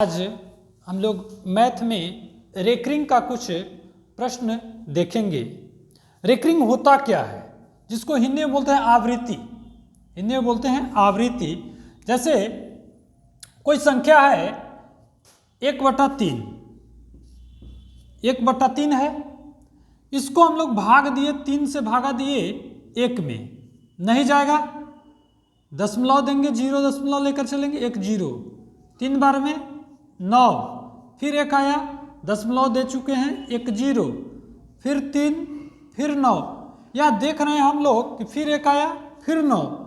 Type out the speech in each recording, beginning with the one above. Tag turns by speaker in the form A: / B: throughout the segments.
A: आज हम लोग मैथ में रेकरिंग का कुछ प्रश्न देखेंगे। रेकरिंग होता क्या है, जिसको हिंदी में बोलते हैं आवृत्ति। हिंदी में बोलते हैं आवृत्ति। जैसे कोई संख्या है 1/3, 1/3 है, इसको हम लोग भाग दिए, 3 से भागा दिए 1 में, नहीं जाएगा, दशमलव देंगे, 0 दशमलव लेकर चलेंगे, 1 0, 3 बार में 9, फिर 1 आया, दशमलव दे चुके हैं, 1 0, फिर 3, फिर 9। यह देख रहे हैं हम लोग कि फिर 1 आया, फिर 9।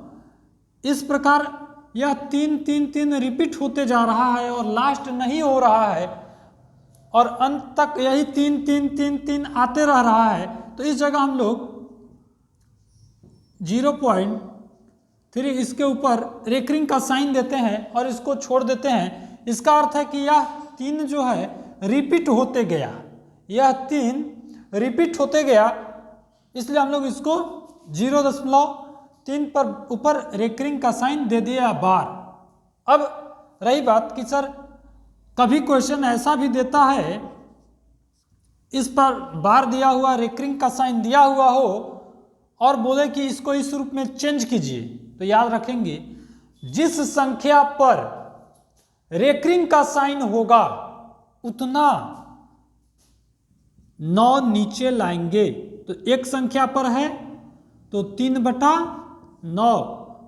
A: इस प्रकार यह 3 3 3 रिपीट होते जा रहा है और लास्ट नहीं हो रहा है और अंत तक यही 3 3 3 3 आते रह रहा है। तो इस जगह हम लोग 0.3 इसके ऊपर रेकरिंग का साइन देते हैं और इसको छोड़ देते हैं। इसका अर्थ है कि यह 3 जो है रिपीट होते गया, यह 3 रिपीट होते गया, इसलिए हम लोग इसको 0.3 पर ऊपर रेकरिंग का साइन दे दिया बार। अब रही बात कि सर कभी क्वेश्चन ऐसा भी देता है, इस पर बार दिया हुआ, रेकरिंग का साइन दिया हुआ हो और बोले कि इसको इस रूप में चेंज कीजिए, तो याद रखेंगे जिस संख्या पर रेकरिंग का साइन होगा उतना 9 नीचे लाएंगे। तो एक संख्या पर है तो 3/9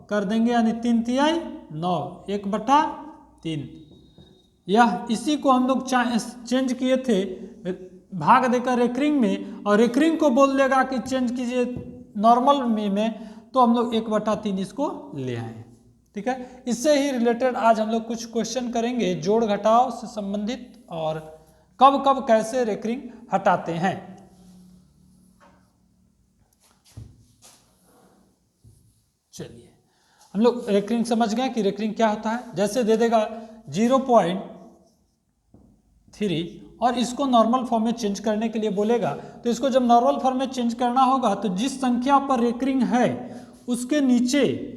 A: कर देंगे, यानी 3 तिहाई 9, 1/3। यह इसी को हम लोग चेंज किए थे भाग देकर रेकरिंग में, और रेकरिंग को बोल देगा कि चेंज कीजिए नॉर्मल में, तो हम लोग 1/3 इसको ले आए। ठीक है, इससे ही रिलेटेड आज हम लोग कुछ क्वेश्चन करेंगे जोड़ घटाव से संबंधित, और कब कब कैसे रेकरिंग हटाते हैं। चलिए, हम लोग रेकरिंग समझ गए कि रेकरिंग क्या होता है। जैसे दे देगा 0.3 और इसको नॉर्मल फॉर्म में चेंज करने के लिए बोलेगा, तो इसको जब नॉर्मल फॉर्म में चेंज करना होगा तो जिस संख्या पर रेकरिंग है उसके नीचे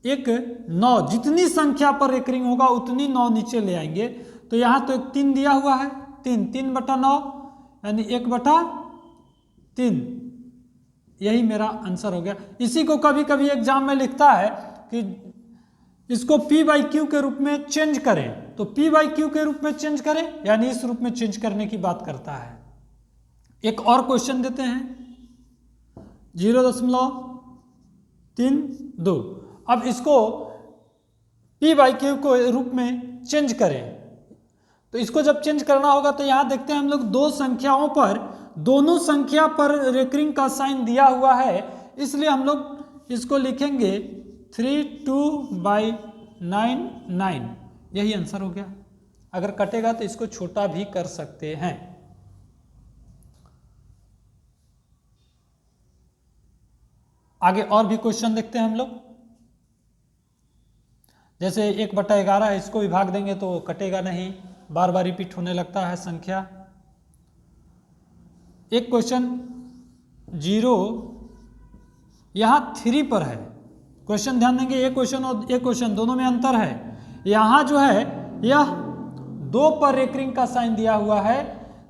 A: एक 9, जितनी संख्या पर रेकरिंग होगा उतनी 9 नीचे ले आएंगे। तो यहाँ तो एक 3 दिया हुआ है, 3/9 यानी 1/3, यही मेरा आंसर हो गया। इसी को कभी कभी एग्जाम में लिखता है कि इसको P/Q के रूप में चेंज करें, तो P/Q के रूप में चेंज करें, यानी इस रूप में चेंज करने की बात करता है। एक और क्वेश्चन देते हैं 0.32। अब इसको P/Q को रूप में चेंज करें, तो इसको जब चेंज करना होगा तो यहाँ देखते हैं हम लोग दो संख्याओं पर, दोनों संख्या पर रेकरिंग का साइन दिया हुआ है, इसलिए हम लोग इसको लिखेंगे 32/99, यही आंसर हो गया। अगर कटेगा तो इसको छोटा भी कर सकते हैं। आगे और भी क्वेश्चन देखते हैं हम लोग। जैसे 1/11 है, इसको भी भाग देंगे तो कटेगा नहीं, बार बार रिपीट होने लगता है संख्या। एक क्वेश्चन 0 यहाँ 3 पर है, क्वेश्चन ध्यान देंगे, एक क्वेश्चन और एक क्वेश्चन दोनों में अंतर है। यहाँ जो है यह 2 पर रेकरिंग का साइन दिया हुआ है,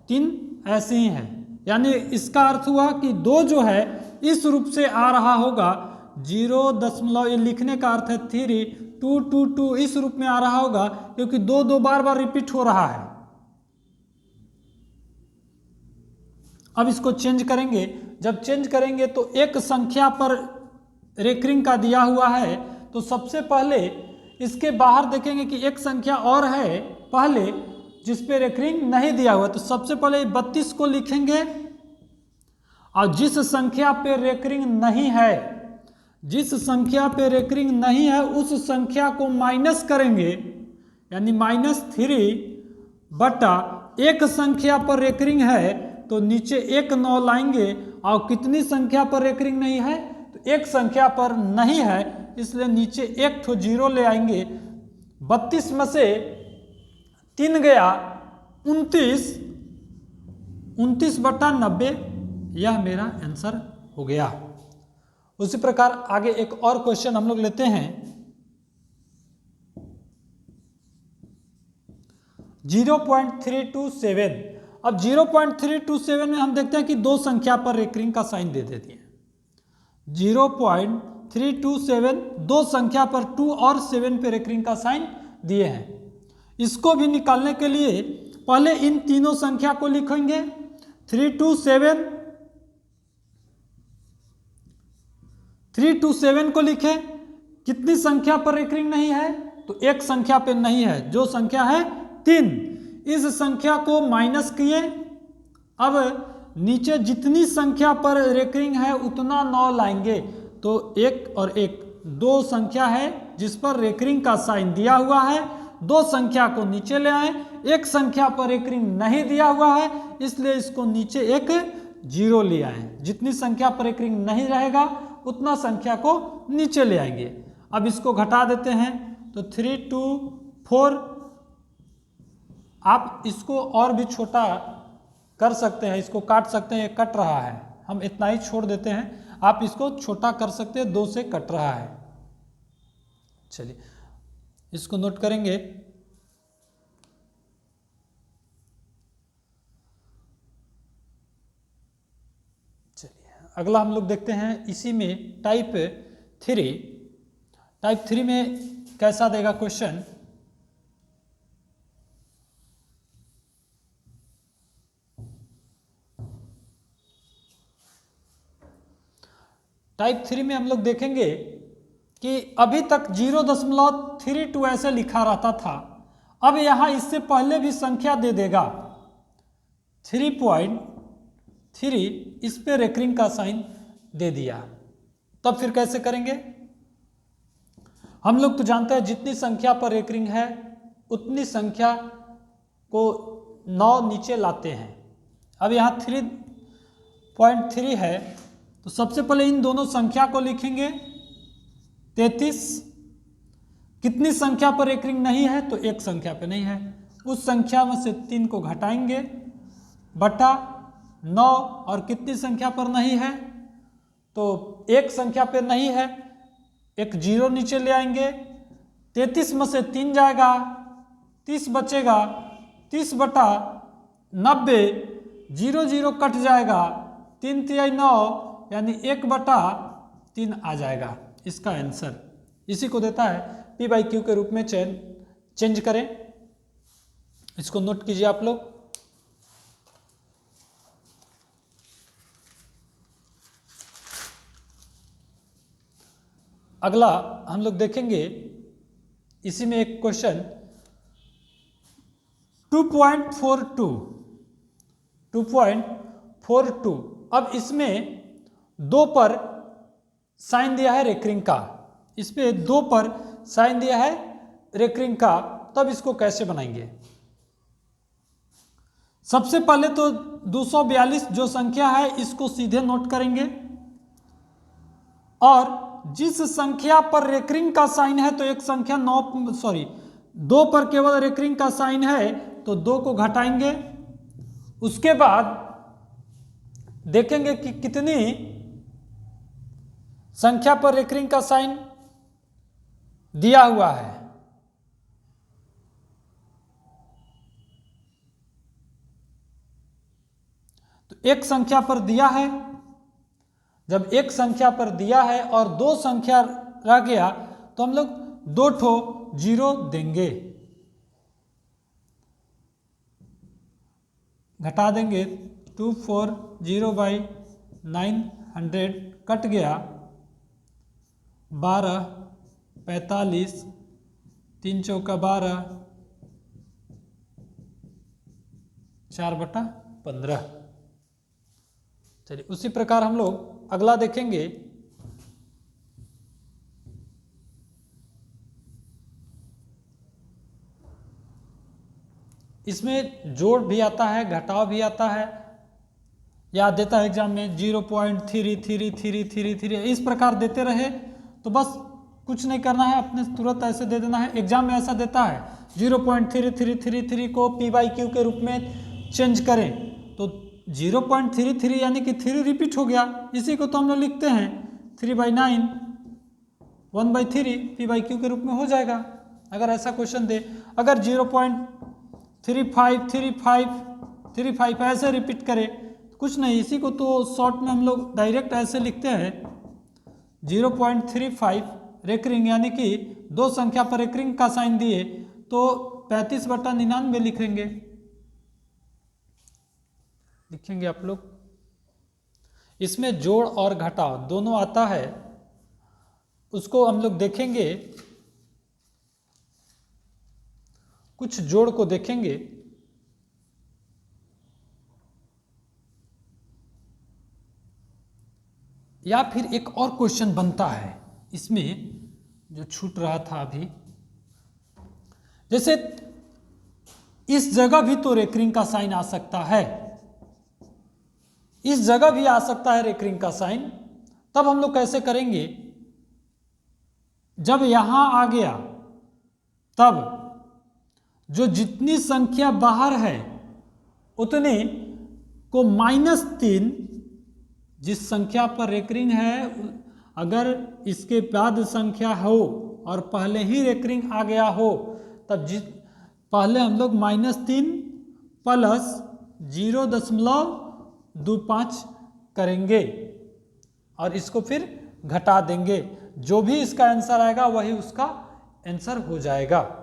A: 3 ऐसे ही है, यानी इसका अर्थ हुआ कि 2 जो है इस रूप से आ रहा होगा, 0. ये लिखने का अर्थ है 3 2 2 2 इस रूप में आ रहा होगा, क्योंकि 2 2 बार बार रिपीट हो रहा है। अब इसको चेंज करेंगे, जब चेंज करेंगे तो एक संख्या पर रेकरिंग का दिया हुआ है, तो सबसे पहले इसके बाहर देखेंगे कि एक संख्या और है पहले जिस पे रेकरिंग नहीं दिया हुआ, तो सबसे पहले 32 को लिखेंगे, और जिस संख्या पे रेकरिंग नहीं है, जिस संख्या पे रेकरिंग नहीं है उस संख्या को माइनस करेंगे, यानी -3 बटा एक संख्या पर रेकरिंग है तो नीचे 1 9 लाएंगे, और कितनी संख्या पर रेकरिंग नहीं है, तो एक संख्या पर नहीं है, इसलिए नीचे 1 ठो 0 ले आएंगे। 32 में से 3 गया 29, 29/90, यह मेरा आंसर हो गया। उसी प्रकार आगे एक और क्वेश्चन हम लोग लेते हैं 0.327। अब 0.327 में हम देखते हैं कि दो संख्या पर रेकरिंग का साइन दे देती है। 0.327 दो संख्या पर 2 और 7 पे रेकरिंग का साइन दिए हैं। इसको भी निकालने के लिए पहले इन तीनों संख्या को लिखेंगे। 327 को लिखें। कितनी संख्या पर रेकरिंग नहीं है? तो एक संख्या पे नहीं है, जो संख्या है 3। इस संख्या को माइनस किए। अब नीचे जितनी संख्या पर रेकरिंग है उतना 9 लाएंगे। तो 1 और 1 दो संख्या है जिस पर रेकरिंग का साइन दिया हुआ है। दो संख्या को नीचे ले आए। एक संख्या पर रेकरिंग नहीं दिया हुआ है, इसलिए इसको नीचे एक 0 ले आए। जितनी संख्या पर रेकरिंग नहीं रहेगा उतना संख्या को नीचे ले आएंगे। अब इसको घटा देते हैं तो 3 2 4। आप इसको और भी छोटा कर सकते हैं, इसको काट सकते हैं। ये कट रहा है, हम इतना ही छोड़ देते हैं। आप इसको छोटा कर सकते हैं, 2 से कट रहा है। चलिए इसको नोट करेंगे। चलिए अगला हम लोग देखते हैं इसी में टाइप 3। टाइप 3 में कैसा देगा क्वेश्चन। टाइप 3 में हम लोग देखेंगे कि अभी तक 0.32 ऐसे लिखा रहता था। अब यहां इससे पहले भी संख्या दे देगा 3.3, इस पे रेकरिंग का साइन दे दिया। तब फिर कैसे करेंगे? हम लोग तो जानते हैं जितनी संख्या पर रेकरिंग है उतनी संख्या को 9 नीचे लाते हैं। अब यहाँ 3.3 है तो सबसे पहले इन दोनों संख्या को लिखेंगे 33। कितनी संख्या पर रेकरिंग नहीं है? तो एक संख्या पे नहीं है। उस संख्या में से 3 को घटाएंगे बटा 9। और कितनी संख्या पर नहीं है? तो एक संख्या पे नहीं है, एक 0 नीचे ले आएंगे। 33 में से 3 जाएगा, 30 बचेगा। 30 बटा 90, 0 0 कट जाएगा। 3 3 9 यानी 1/3 आ जाएगा इसका आंसर। इसी को देता है P/Q के रूप में चेंज करें। इसको नोट कीजिए आप लोग। अगला हम लोग देखेंगे इसी में एक क्वेश्चन 2.42। अब इसमें 2 पर साइन दिया है रेकरिंग का। इस पे 2 पर साइन दिया है रेकरिंग का। तब इसको कैसे बनाएंगे? सबसे पहले तो 242 जो संख्या है इसको सीधे नोट करेंगे। और जिस संख्या पर रेकरिंग का साइन है तो एक संख्या 2 पर केवल रेकरिंग का साइन है तो 2 को घटाएंगे। उसके बाद देखेंगे कि कितनी संख्या पर रेकरिंग का साइन दिया हुआ है। तो एक संख्या पर दिया है। जब एक संख्या पर दिया है और 2 संख्या रह गया तो हम लोग 2 ठो 0 देंगे, घटा देंगे। 240/900 कट गया। 12 45 3 चौका 12 4/15। चलिए उसी प्रकार हम लोग अगला देखेंगे। इसमें जोड़ भी आता है, घटाव भी आता है। याद देता है एग्जाम में 0.333333 इस प्रकार देते रहे तो बस कुछ नहीं करना है, अपने तुरंत ऐसे दे देना है। एग्जाम में ऐसा देता है 0.3333 को P/Q के रूप में चेंज करें तो 0.33 यानी कि 3 रिपीट हो गया। इसी को तो हम लोग लिखते हैं 3/9 1/3 P/Q के रूप में हो जाएगा अगर ऐसा क्वेश्चन दे। अगर 0.33 35 ऐसे रिपीट करें, कुछ नहीं, इसी को तो शॉर्ट में हम लोग डायरेक्ट ऐसे लिखते हैं 0.35 रेकरिंग, यानी कि दो संख्या पर रेकरिंग का साइन दिए तो 35/99 लिखेंगे आप लोग। इसमें जोड़ और घटाव दोनों आता है, उसको हम लोग देखेंगे, कुछ जोड़ को देखेंगे। या फिर एक और क्वेश्चन बनता है इसमें जो छूट रहा था अभी, जैसे इस जगह भी तो रेकरिंग का साइन आ सकता है, इस जगह भी आ सकता है रेकरिंग का साइन। तब हम लोग कैसे करेंगे, जब यहां आ गया तब जो जितनी संख्या बाहर है उतने को -3, जिस संख्या पर रेकरिंग है अगर इसके बाद संख्या हो और पहले ही रेकरिंग आ गया हो तब पहले हम लोग -3 प्लस 0.25 करेंगे और इसको फिर घटा देंगे। जो भी इसका आंसर आएगा वही उसका आंसर हो जाएगा।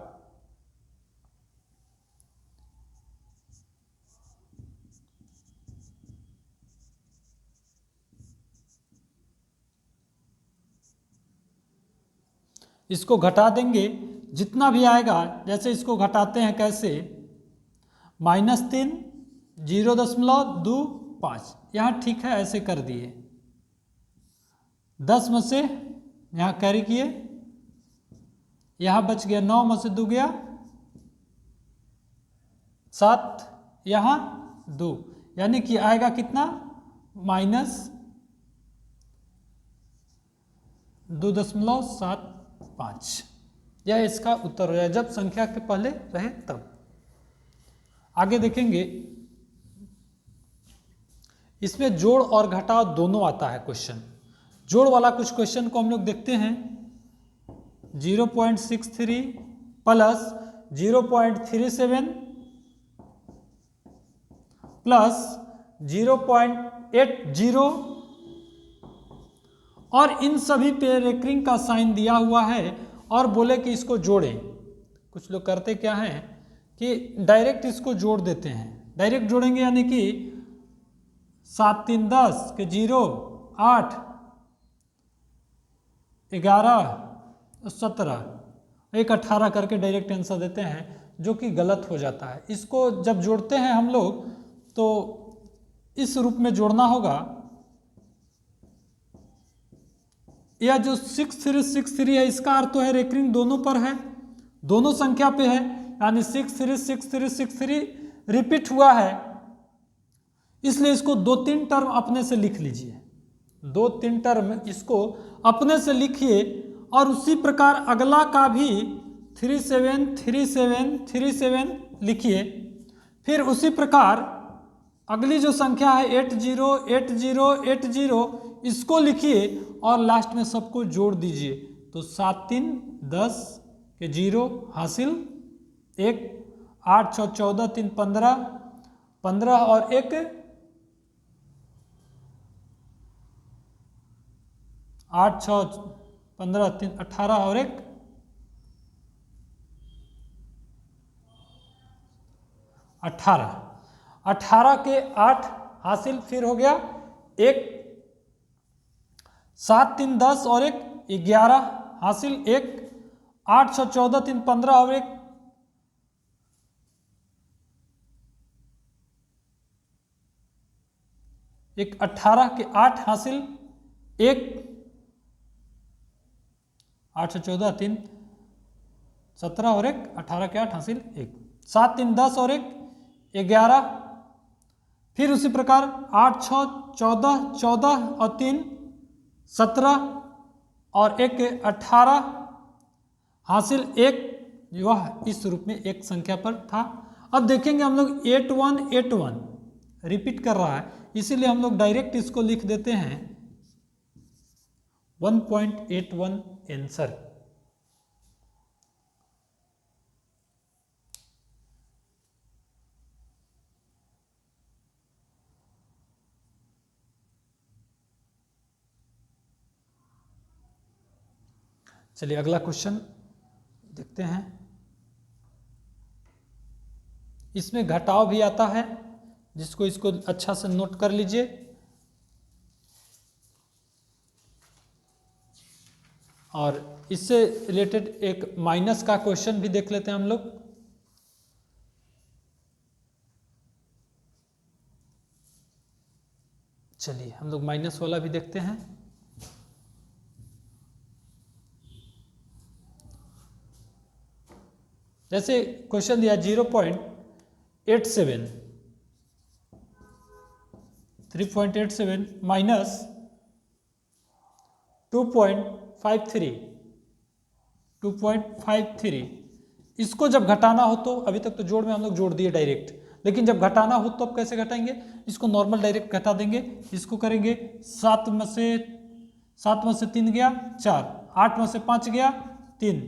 A: इसको घटा देंगे, जितना भी आएगा, जैसे इसको घटाते हैं कैसे, -3 0.25, यहाँ ठीक है ऐसे कर दिए, 10 में से यहाँ कैरी किए, यहाँ बच गया 9 में से 2 गया 7, यहाँ 2, यानी कि आएगा कितना -2.75। यह इसका उत्तर हो जाए जब संख्या के पहले रहे तब। आगे देखेंगे, इसमें जोड़ और घटाव दोनों आता है क्वेश्चन। जोड़ वाला कुछ क्वेश्चन को हम लोग देखते हैं। 0.63 प्लस 0.37 प्लस 0.80 और इन सभी पे रेकरिंग का साइन दिया हुआ है और बोले कि इसको जोड़ें। कुछ लोग करते क्या हैं कि डायरेक्ट इसको जोड़ देते हैं, डायरेक्ट जोड़ेंगे यानी कि 7 3 10 के 0 8 11 17 एक 18 करके डायरेक्ट आंसर देते हैं, जो कि गलत हो जाता है। इसको जब जोड़ते हैं हम लोग तो इस रूप में जोड़ना होगा। यह जो 6363 है इसका अर्थ तो है रेकरिंग दोनों पर है, दोनों संख्या पे है, यानी 636363 रिपीट हुआ है, इसलिए इसको 2-3 टर्म अपने से लिख लीजिए, 2-3 टर्म इसको अपने से लिखिए और उसी प्रकार अगला का भी 373737 लिखिए। फिर उसी प्रकार अगली जो संख्या है 808080 इसको लिखिए और लास्ट में सबको जोड़ दीजिए। तो 7 3 10 के 0 हासिल 1, 8 6 14 3 15 15 और 1 8 6 15 3 18 और 1 18 18 के 8 हासिल, फिर हो गया 1 7 3 10 और 1 11 हासिल 1 8 6 14 3 15 और 1 18 के 8 हासिल 1 8 से 14 3 17 और 1 18 के 8 हासिल 1 7 3 10 और 1 11। फिर उसी प्रकार 8 6 14 14 और 3 17 और 1 18 हासिल 1, वह इस रूप में एक संख्या पर था। अब देखेंगे हम लोग 8181 रिपीट कर रहा है, इसीलिए हम लोग डायरेक्ट इसको लिख देते हैं 1.81 आंसर। चलिए अगला क्वेश्चन देखते हैं। इसमें घटाव भी आता है, जिसको इसको अच्छा से नोट कर लीजिए। और इससे रिलेटेड एक माइनस का क्वेश्चन भी देख लेते हैं हम लोग। चलिए हम लोग माइनस वाला भी देखते हैं। जैसे क्वेश्चन दिया 0.87 3.87 माइनस 2.53 इसको जब घटाना हो तो, अभी तक तो जोड़ में हम लोग जोड़ दिए डायरेक्ट, लेकिन जब घटाना हो तो अब कैसे घटाएंगे? इसको नॉर्मल डायरेक्ट घटा देंगे। इसको करेंगे 7 में से 3 गया 4, 8 में से 5 गया 3,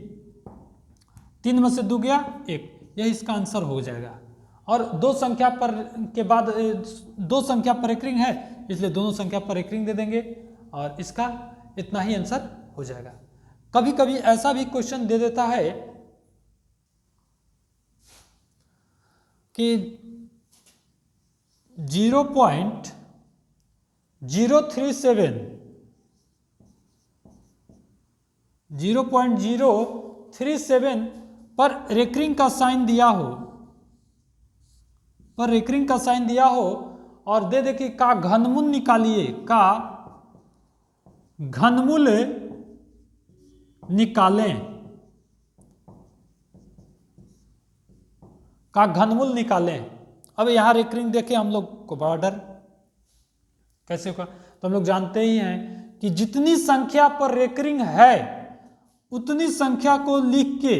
A: 3 में से 2 गया 1, यही इसका आंसर हो जाएगा। और दो संख्या पर के बाद दो संख्या पर एक रिंग है, इसलिए दोनों संख्या पर एक रिंग दे देंगे और इसका इतना ही आंसर हो जाएगा। कभी कभी ऐसा भी क्वेश्चन दे देता है कि 0.037 पर रेकरिंग का साइन दिया हो, और दे दे कि का घनमूल निकालिए, का घनमूल निकालें। अब यहां रेकरिंग देखे हम लोग को बड़ा डर, कैसे होगा? तो हम लोग जानते ही हैं कि जितनी संख्या पर रेकरिंग है उतनी संख्या को लिख के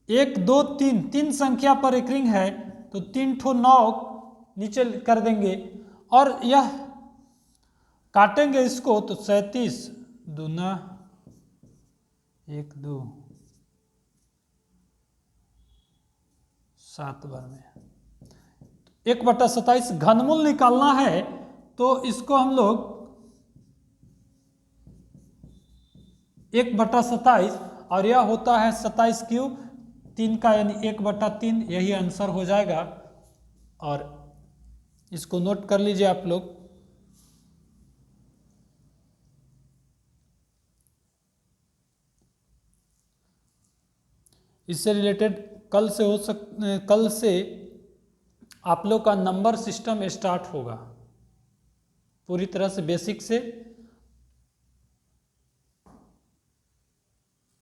A: 1 2 3 संख्या पर रेकरिंग है तो 3 ठो 9 नीचे कर देंगे और यह काटेंगे इसको तो 37 दूना 1 2 7 बार में 1/27 घनमूल निकालना है तो इसको हम लोग 1/27 और यह होता है 27 क्यूब 3 का, यानी 1/3, यही आंसर हो जाएगा। और इसको नोट कर लीजिए आप लोग। इससे रिलेटेड कल से आप लोग का नंबर सिस्टम स्टार्ट होगा पूरी तरह से बेसिक से।